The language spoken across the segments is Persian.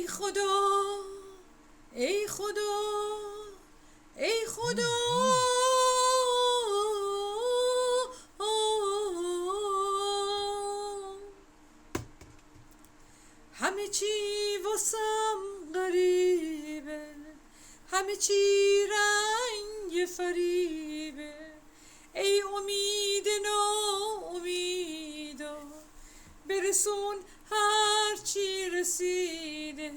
خدا ای خدا ای خدا همه چی واسم غریبه، همه چی رنگ فریبه. ای امید ناامیدا برسون هر چی رسیده.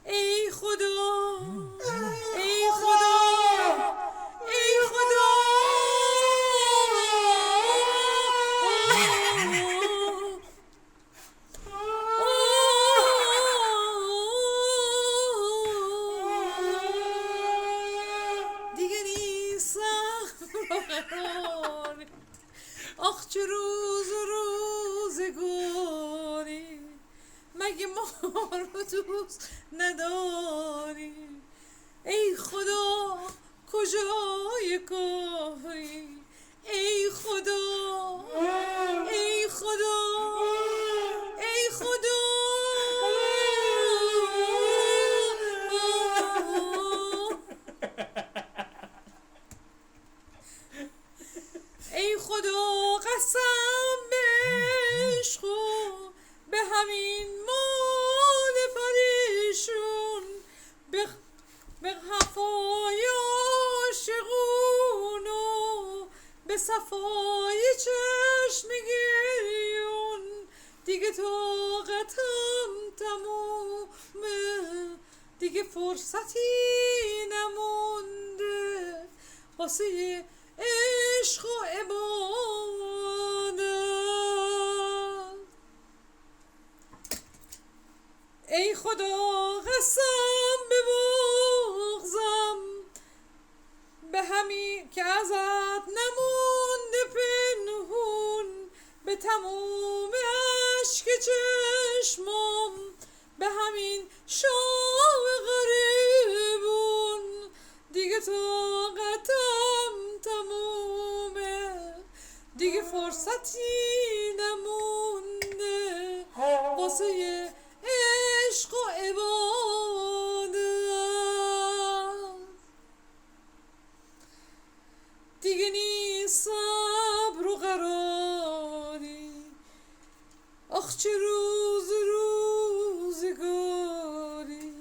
ای خدا ای خدا ای خدا دیگه نیستم قرار. آخ چه روز و روزگاری، مگه ما رو دوست نداری؟ ای خدا کجای کاری؟ ای خدا ای خدا ای خدا ای خدا قسم به عشق و به همین مال پریشون، به هفای عاشقون و به صفای چشم گریون. دیگه طاقتم تمومه، دیگه فرصتی نمونده واسه عشق و عبادت. ای خدا قسم به بغضم، به همین که ازت نمونده پنهون، به تموم عشق چشمم، به همین شام غریبون. دیگه طاقتم تمومه، دیگه فرصتی نمونده واسه عشق و عبادت. دیگه نیست صبر و قراری، آخ چه روز روزگاری،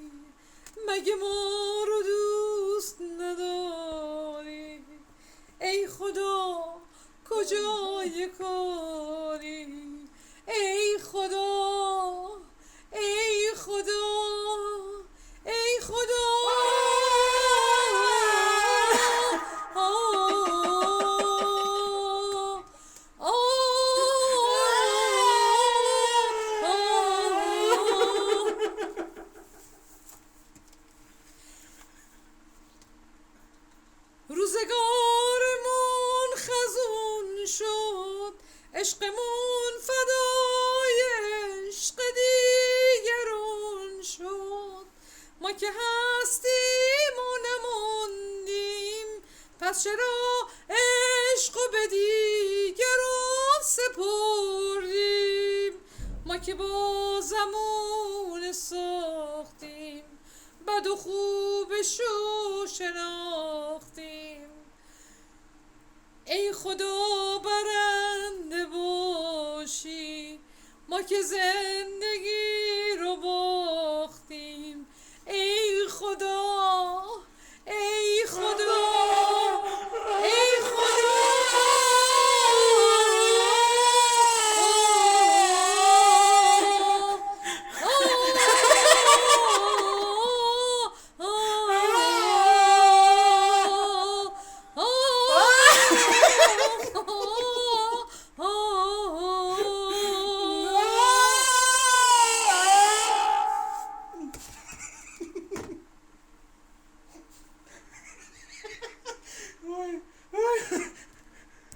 مگه ما رو دوست نداری؟ ای خدا کجای کاری؟ ای خدا ای خدا ای خدا روزگارمون خزون شد، عشقمون فدای عشق دیگرون شد. ما که هستیم و نموندیم، پس چرا عشق و به دیگرون سپردیم؟ ما که با زمون ساختیم، بد و خوبشو شناختیم. ای خدا برنده باشی، ما که زندگی